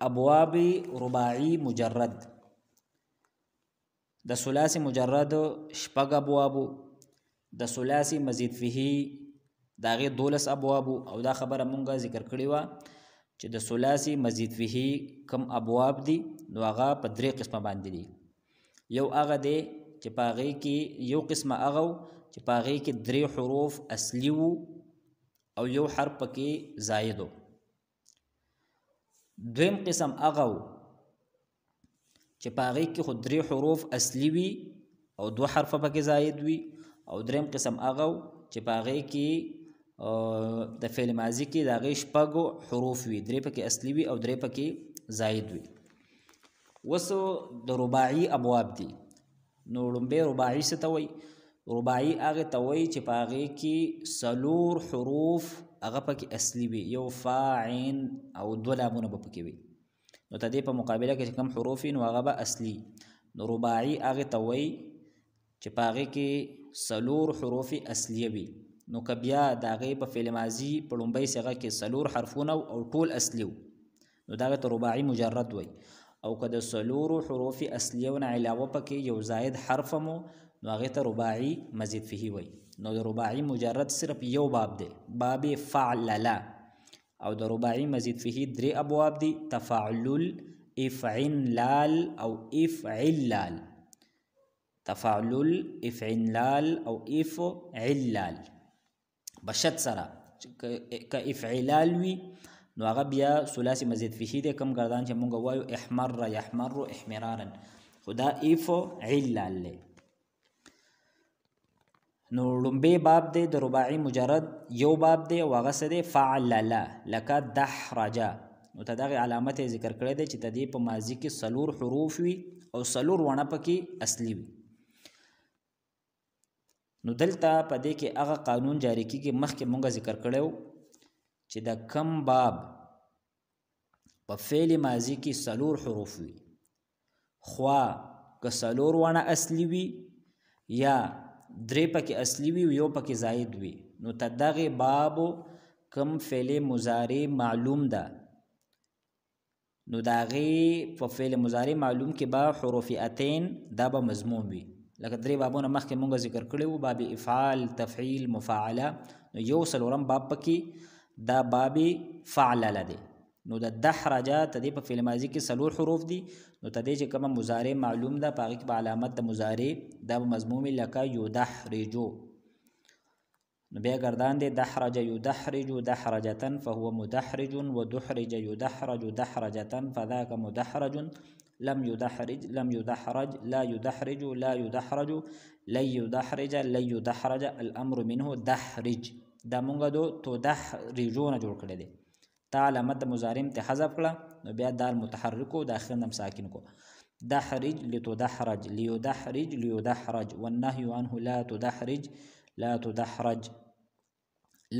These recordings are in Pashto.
ابواب رباعی مجرد د ثلاثي مجرد شپږ ابواب، د ثلاثي مزید فيه داغه 12 ابواب، او دا خبره مونږه ذکر کړی و چې د ثلاثي مزید فيه کم ابواب دي نو هغه په درې قسمه باندې دي. یو هغه دی چې پاغه کې یو قسمه هغه چې پاغه کې درې حروف اصلي وو او یو حرف پکې زائد وو. دویم قسم هغه چې پاغه کې خو درې حروف اصلي وي او دو حرف پکې زائد وي، او دریم قسم هغه چې پاغه کې د فعل ماضی کې داغه شپږ حروف وي، درې پکې اصلي وي او درې پکې زائد وي. وسو د رباعي ابواب دي. نو لومبه رباعي څه ته وایي؟ رباعي هغه ته وایي چې پاغه کې څلور حروف هغه پکې اصلي وي، یو فا عین او دو لامونه به پکې وي. نو ته دې په مقابله کې کم حروف نو هغه به اصلي. نو رباعي هغه ته وایي چې پاغه کې څلور حروف اصلي وي. نو که بیا د هغې په فعل ماضي په لومبۍ صیغه کې څلور حرفونه او ټول اصلي وو نو دغه ته رباعي مجرد وایي. او که د څلورو حروف اصلیو نه علاوه پکې یو زائد حرف مو نو هغې ته رباعي مزید فيه وایي. نو د رباعي مجرد صرف یو باب دی، باب فعلله، او د رباعي مزید فيه درې ابواب دي، تفعلل، افعنلال او افعلال. تفعلل، افعنلال او افعلال بشد سره. که افعلال وي نو هغه بیا ثلاثي مزید فيه دی، کم گردان چې مونږ وایو احمر یحمر احمرارا، خدا افعلال دی. نو لومبه باب دی د رباعي مجرد یو باب دی او هغه څه دی فعلله، لکه دحرجه. نو ته دغه علامت ذکر کړی دی چې د دې په ماضي کې څلور حروف وي او څلور ونه پکې اصلي وي. نو دلته په دې کې هغه قانون جاری کیږي مخکې مونږ ذکر کړو چې د کم باب په فعل ماضي کې څلور حروف وي، خوا که څلور ونه اصلي وي یا درې پکې اصلي وي یو پکې زائد وي، نو ته دغه باب کم فعل مضارع معلوم ده نو دغه په فعل مضارع معلوم کې با حروف اتین دا به مضموم وي. لکه درې بابونه مخکې مونږ ذکر کړی وو، باب افعال، تفعیل، مفاعله. نو یو څلورم باب پکې دا باب فعلله دی. نو د دحرجه تدې په فعل ماضي کې څلور حروف دي، نو تدې چې کومه مضارع معلوم ده په هغې کې به علامت د مضارع دا به مضموم لکه یدحرجو. نو بیا گردان دی دحرج یدحرج دحرجة فهو مدحرج ودحرج يدحرج دحرجة فذاك مدحرج لم يدحرج لم يدحرج لا يدحرج لا يدحرج لن يدحرج لن يدحرج الامر منه دحرج. دا مونږ دو تدحرجونه جوړ کړی دی، تا علامت د مضارع ته حذف کړه نو بیا دال متحرک او د اخر نم ساکن کو. دحرج لتدحرج ليدحرج ليدحرج والنهي عنه لا تدحرج لا تدحرج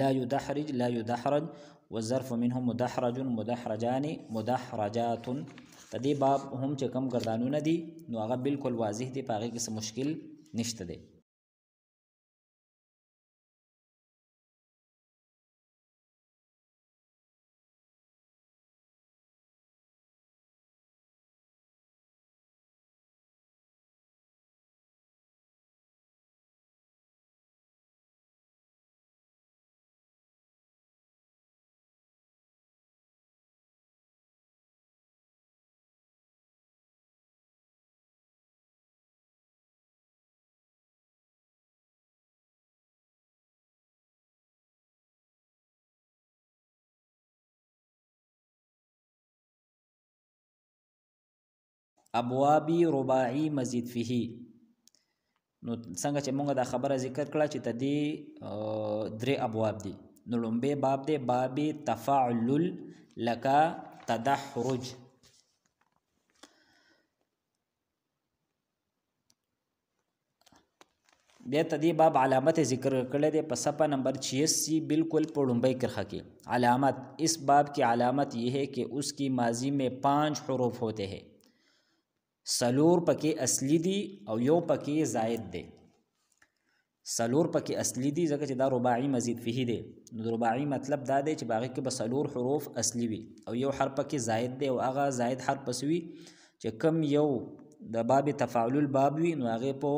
لا يدحرج لا يدحرج والظرف منه مدحرج مدحرجان مدحرجات. تدې باب هم چې کم گردانونه دي نو هغه بالکل واضح دي، په هغې کې څه مشکل نشته دی. ابوابی رباعی مزید فيه. نو څنګه چې مونږ دا خبره ذکر کړه چې تدې درې ابواب دي. نو لومبه باب دی باب تفعلل لکه تدحرج. بیا تدې باب علامت ذکر کړل دی په صفحه نمبر 86 بالکل په لومبۍ کرخه کې. علامت اس باب کی علامت یہ ہے کہ اس کی ماضی میں 5 حروف ہوتے ہیں، څلور پکې اصلي دي او یو پکې زائد دی. سلور پکې اصلي دي ځکه چې دا رباعي مزید فيه دی. نو د رباعي مطلب دا دی چې باغې کې به سلور حروف اصلي وي او یو حرف پکې زائد دی او هغه زائد حرف پس وي چې کم یو د باب تفاعل الباب وي نو هغې په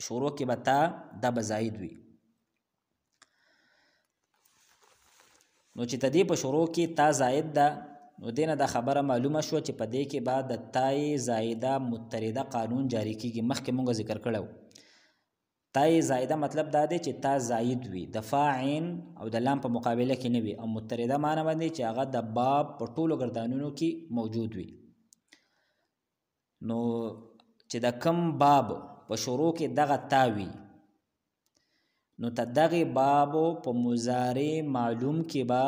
شروع کې به تا دا به زائد وي. نو چې تدې په شروع کې تا زائد ده نو دینه دا خبره معلومه شو چې په دې کې بعد د تای زائده متریده قانون جاری کیږي. مخکې مونږ ذکر کړو تای زائده مطلب دا دی چې تا زائد وي د فاعین او د لام په مقابله کې نه وي او متریده معنی باندې چې هغه د باب په ټولو ګردانونو کې موجود وي. نو چې د کم باب په شروع کې دغه تا وي نو تدغه بابو په مضارع معلوم کې با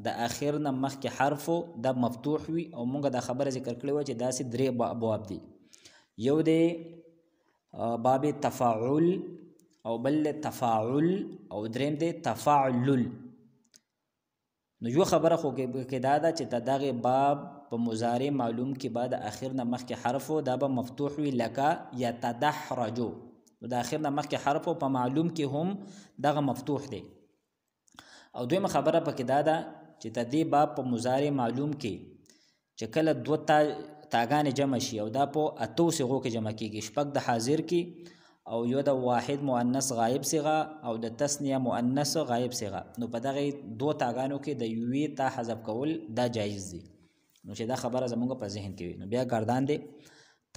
د اخر نه مخکې حرفو د مفتوح وي او مونږ دا خبره ذکر کړې و چې داسې درې ابواب دي. یو دی باب تفاعل او بل تفاعل او دریم دی تفاعلل. نو یو خبره خو کې دا ده چې تدغه باب په مضارع معلوم کې با د اخر نه مخکې حرفو دا به مفتوح وي لکه یتدحرجو نو د اخر نه مخکې حرفو په معلوم کې هم دغه مفتوح دی. او دویمه خبره پکې دا ده چې د دې باب په مضارع معلوم کې چې کله دوه تاګانې جمع شي او دا په اتو صيغو کې جمع کېږي شپږ د حاضر کې او یو د واحد مؤنث غایب صيغه او د تثنیه مؤنث غایب صيغه نو په دغه دوه تاګانو کې د یوې تا حذف کول دا جایز دي. نو چې دا خبره زموږ په ذهن کې وي نو بیا ګردان دی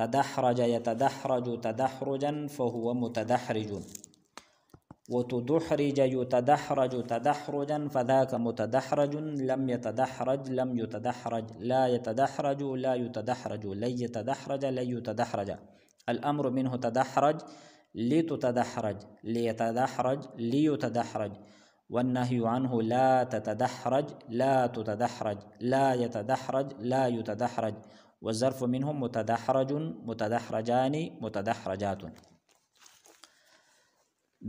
تدحرج يتدحرج تدحرجا فهو متدحرج وتدحرج يتدحرج تدحرجا فذاك متدحرج لم يتدحرج لم يتدحرج لا يتدحرج لا يتدحرج لن يتدحرج لن يتدحرج الأمر منه تدحرج لتتدحرج ليتدحرج ليتدحرج والنهي عنه لا تتدحرج لا تتدحرج لا يتدحرج لا يتدحرج والظرف منهم متدحرج متدحرجان متدحرجات.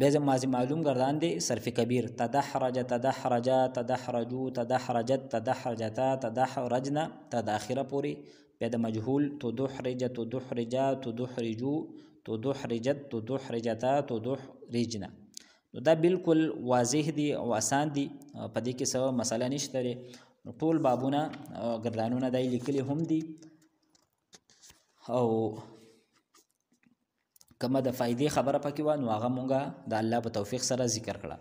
بیزم ماضی معلوم گردان دی صرف کبیر تدحرج تدحرجا تدحرجو تدحرجت تدحرجتا تدحرجنا تداخره پوری بید مجهول تدحرج تدحرجا تدحرجو تدحرجت تدحرجتا تدحرجنا. نو دا بالکل واضح دی او آسان دی په دې کې څه مسله نشته لري. ټول بابونه گردانونه دای لیکلي هم دي او کما د فائدې خبره پکې و نو هغه مونږه د الله په توفیق سره ذکر کړه.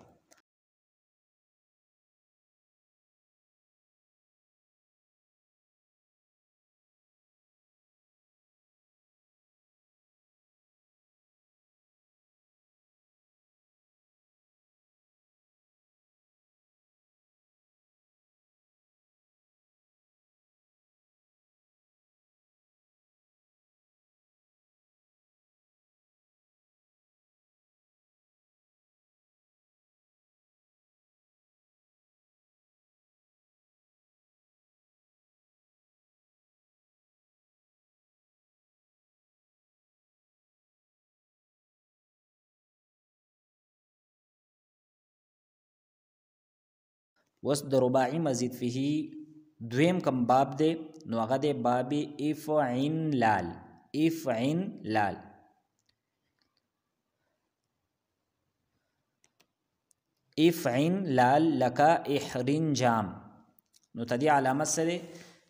وس د رباعي مزید فيه دویم کم باب دی نو هغه دی باب افعن لال افعن لال. افعن لال لکا احرنجام نو تدی علامت سره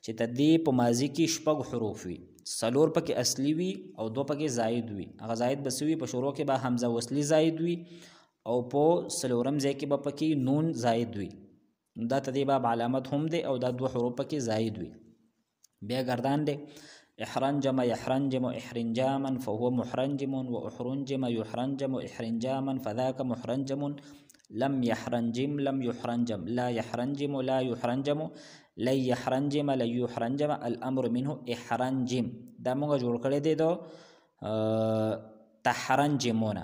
چې تدی په ماضی کې شپږ حروف وي سلور پکې اصلي وي او دو پکې زائد وي. هغه زائد بسوي په شروع کې به حمزه وصلی زائد وي او په سلورم ځای کې به پکې نون زائد وي. دا تدی باب علامت هم دی او دا دو حروف پکې زائد وي. بیا گردان دی احرنجم يحرنجم احرنجاما فهو محرنجم واحرنجم يحرنجم احرنجاما فذاك محرنجم لم يحرنجم لم يحرنجم لا يحرنجم لا يحرنجم لن يحرنجم لن يحرنجم الامر منه احرنجم. دا موږ جوړ کړی دی دو تحرنجمون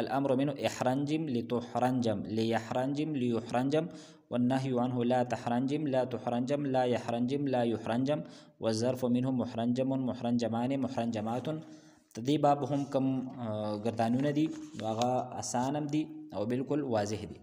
الامر منه احرنجم لتحرنجم ليحرنجم ليحرنجم والنهي عنه لا تحرنجم لا تحرنجم لا يحرنجم لا يحرنجم والظرف منه محرنجم محرنجمان محرنجمات. تدی باب هم کم گردانونه دي هغه اسانم دي او بالکل واضح دي.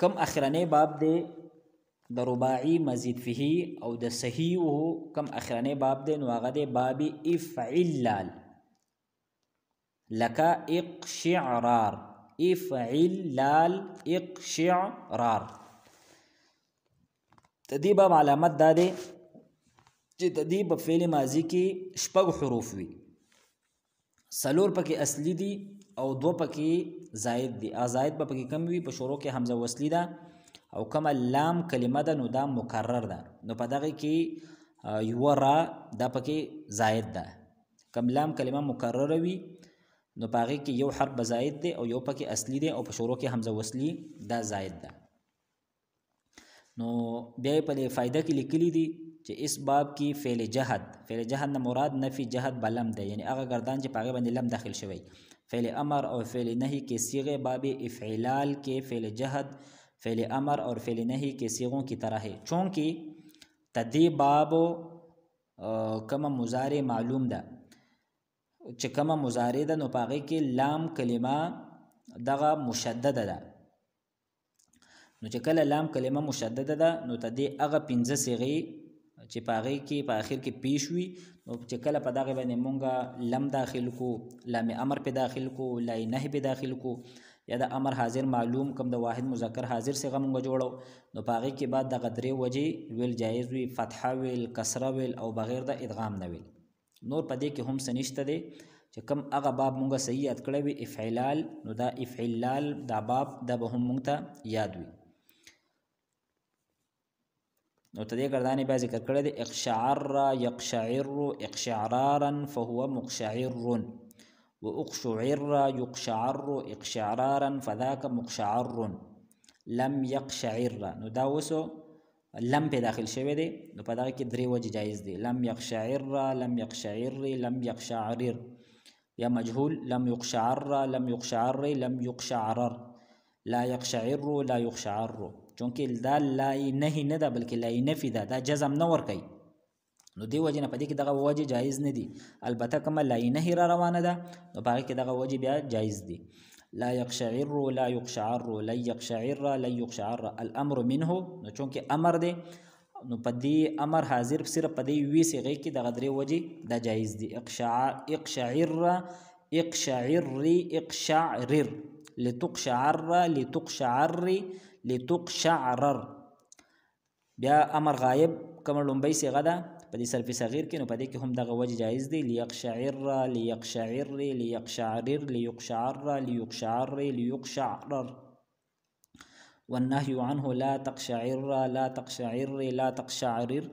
کم اخرنی باب دی د رباعی مزید فيه او د صحیح کم اخرنی باب دی نو هغه دی باب افعلال لك اقشعرار افعلال اقشعرار. تدی باب علامت دا دی چې تدی په فعل ماضی کې شپږ حروف وي، سلور پکې اصلي دي او دو پکې زائد دي. زائد به پکې کم وي، په شروع کې حمزه وصلی ده او کما لام کلمه ده نو دا مکرر ده، نو په دغه کې یو را دا پکې زائد ده. کم لام کلمه مکرر وي نو پاغي کې یو حرف زائد دی او یو پکې اصلي دی او په شروع کې حمزه وصلی دا زائد ده. نو بیا په فائدہ کې لیکلي دي چې اس باب کې فعل جهد نه مراد نفي جهد بلم ده، یعنی هغه گردان چې پاغي باندې لم داخل شوی. فعل امر اور فعل نهی کے صیغے باب افعلال کے فعل جہد، فعل امر اور فعل نهی کے صیغوں کی طرح ہے، چونکہ تدی باب کما مضارع معلوم ده چې کما مضارع ده نو پاغي کې لام کلمه دغه مشدده ده، نو چې کله لام کلمه مشدده ده نو تدی هغه پنځه صیغې چې پاغي کې په اخر کې پیش وي، نو چې کله په دغه باندې مونږه لم داخل کو، لام امر په داخل کو، لای نه په داخل کو، یا د امر حاضر معلوم کم د واحد مذکر حاضر څخه مونږ جوړو، نو پاغي کې بعد د غدرې وجه ویل جایز وي، فتحه ویل، کسره ویل او بغیر د ادغام نه ویل. نور پدې کې هم سنشته دي چې کم هغه باب مونږه صحیح یاد کړی وي افعلال، نو دا افعلال دا باب دا به هم مونږ ته یاد وي. نو تدې گردانی بیا ذکر کړی دی اقشعر یقشعر اقشعرارا فهو مقشعر واقشعر یقشعر اقشعرارا فذاك مقشعر لم یقشعر. نو دا وسو لم په داخل شوی دی، نو په دغه کې درې وجه جایز دی، لم یقشعر، لم یقشعر، لم یقشعرر. یا مجهول لم یقشعر، لم یقشعر، لم یقشعرر، لا یقشعر، لا یقشعر، چونکه دا لای نهی نه ده بلکې لای نفی ده، دا جزم نه ور کوي، نو دی وجه نه پدې کې دغه وجه جایز نه دي. البته کومه لای نهی را روانه ده نو پاره کې دغه وجه بیا جایز دي. لا یقشعر، لا یقشعر، لا یقشعر، لا یقشعر. الامر منه، نو چونکه امر دی نو پدې امر حاضر صرف پدې وی صيغه کې دغه درې وجه دا جایز دي. اقشعر، اقشعر، اقشعرر، لتقشعر، لتقشعر، لتقشعرر. بیا امر غایب کوم لومبۍ صيغه ده په دې صرف صغیر کې، نو په دې کې هم دغه وجه جایز دی. لیقشعر، لیقشعر، لیقشعرر، لیقشعر، لیقشعر، لیقشعرر. والنهي عنه لا تقشعر، لا تقشعر، لا تقشعرر،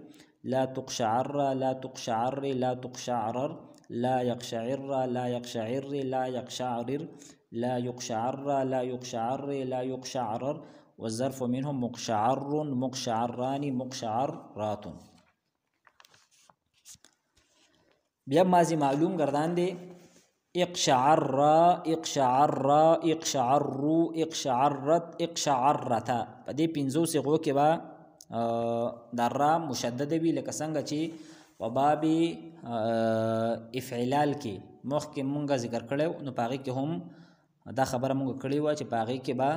لا تقشعر، لا تقشعر، لا تقشعرر، لا يقشعر، لا يقشعر، لا يقشعرر، لا يقشعر، لا يقشعر، لا يقشعرر. والظرف منهم مقشعر، مقشعران، مقشعرات. بیا ماضی معلوم گردان دے اقشعر، اقشعر، اقشعر، اقشعرت، اقشعرتا. په دې پنځو صيغو کې با د را مشدد وی، لکه څنګه چې په باب افعلال کې مخکې مونږه ذکر کړو، نو پاغي کې هم دا خبره مونږ کړې و چې پاغي کې با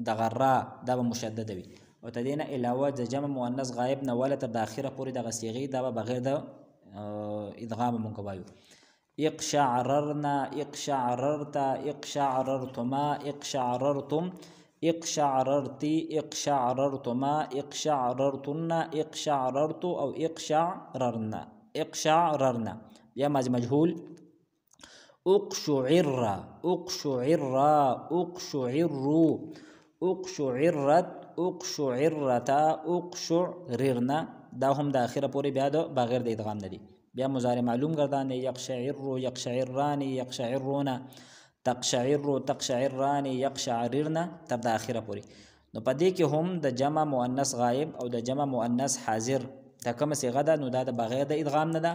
د غرا دا به مشدد وي، او تدینه علاوه د جمع مؤنث غائب نه ولا تر د اخره پورې د صيغې دا به بغیر د ادغام مونږ وایو. اقشعررنا، اقشعررتا، اقشعررتما، اقشعررتم، اقشعررتي، اقشعررتما، اقشعررتن، اقشعررت او اقشعررنا، اقشعررنا. یا ماضی مجهول اقشعر، اقشعر، اقشعروا، اقشعرت، اقشعرتا، اقشعررنا. دا هم د اخره پورې بیا د بغیر د ادغام نه دي. بیا مضارع معلوم گردان یقشعر، یقشعران، یقشعرون، تقشعر، تقشعران، یقشعررن تر د اخره پورې. نو په دې کې هم د جمع مؤنث غائب او د جمع مؤنث حاضر دا کومه صيغه ده، نو دا د بغیر د ادغام نه ده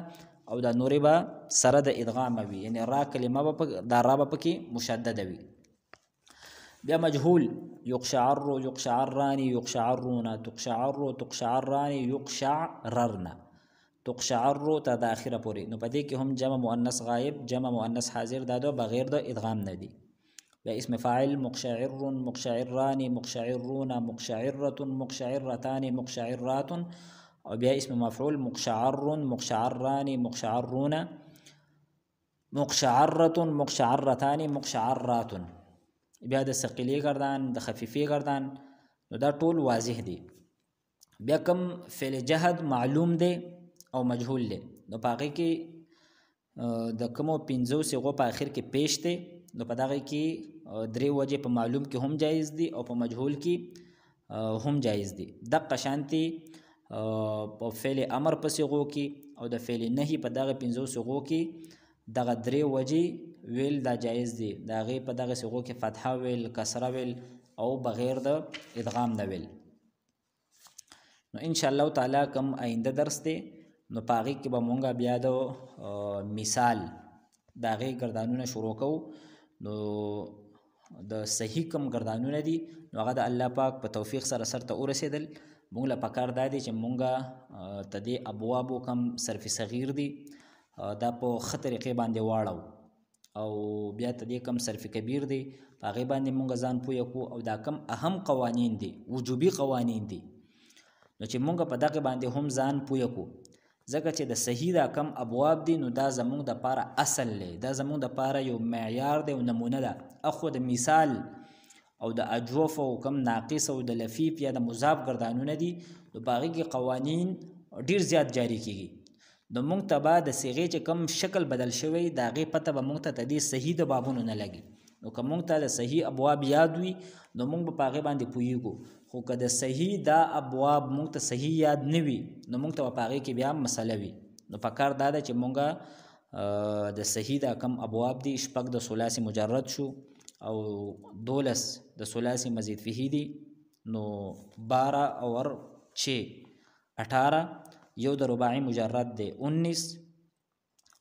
او دا نورې به سره د ادغام وي، یعنی را کلمه به دا را به پکې مشدد وي. بیا مجهول یقشعر، یقشعران، یقشعرون، تقشعر، تقشعران، یقشعررن، تقشعر ته د اخره پورې. نو په دې کې هم جمع مؤنث غائب، جمع مؤنث حاضر دا بغیر د ادغام نه دي. بیا اسم فاعل مقشعر مقشعران مقشعرون مقشعرة مقشعرتان مقشعرات، او بیا اسم مفعول مقشعر مقشعران مقشعرون مقشعرة مقشعرتان مقشعرات. بیا د ثقیلی گردان د خفیفی گردان نو دا ټول واضح دی. بیا کم فعل جهد معلوم دی او مجهول دی نو په هغې کې د کومو پنځو صیغو په آخر کې پیش دی نو په دغه کې درې وجې په معلوم کې هم جایز دي او په مجهول کې هم جایز دي. دقه شانتي په فعل امر په صیغو کې او د فعل نهي په دغه پنځو صیغو کې دغه درې وجې ویل دا جایز دي. د هغې په دغه صیغو کې فتحه ویل، کسره ویل او بغیر د ادغام نه ویل. نو انشاءالله تعالی کم آینده درس دی نو په هغې کې به مونږ بیا د مثال د هغې ګردانونه شروع کوو. نو د صحیح کم ګردانونه دي نو هغه د الله پاک په توفیق سره سرته ورسېدل. مونږ له پکار دا دی چې مونږ ته دې ابوابو کم صرف صغیر دي دا په ښه طریقې باندې واړو او بیا ته دې کم صرف کبیر دی په هغې باندې مونږ ځان پویه کړو او دا کم اهم قوانین دي وجوبي قوانین دي نو چې مونږ په دغه باندې هم ځان پویه کړو ځکه چې د صحیح دا کم ابواب دي نو دا زمونږ دپاره اصل دی، دا زمونږ دپاره یو معیار دی او نمونه ده. اخو د مثال او د اجوف او کم ناقص او د لفیف یا د مضاف ګردانونه دي نو په هغې کې قوانین ډیر زیات جاری کیږي. نو مونږ ته به د صیغې چې کم شکل بدل شوی د هغې پته به مونږ ته د دې صحیح د بابونو نه لګي. نو که مونږ ته د صحیح ابواب یاد وي نو مونږ به په هغې باندې پوهیږو. خو که د صحیح دا ابواب مونږ ته صحیح یاد نه وي نو مونږ ته به په هغې کې بیا مسله وي. نو پکار دا ده چې مونږ د صحیح دا کم ابواب دي شپږ د ثلاثي مجرد شو او 12 د ثلاثي مزید فيه دي نو 12 اور 6 18 یو د رباعي مجرد دی 19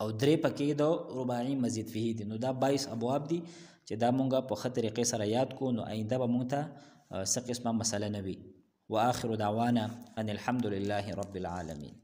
او 3 پکې د رباعي مزید فيه دي نو دا 22 ابواب دي چې دا مونږه په ښه طریقې سره یاد کو نو آینده به مونږ ته څه قسمه مسله نه وي. واخر دعوانا ان الحمد لله رب العالمين.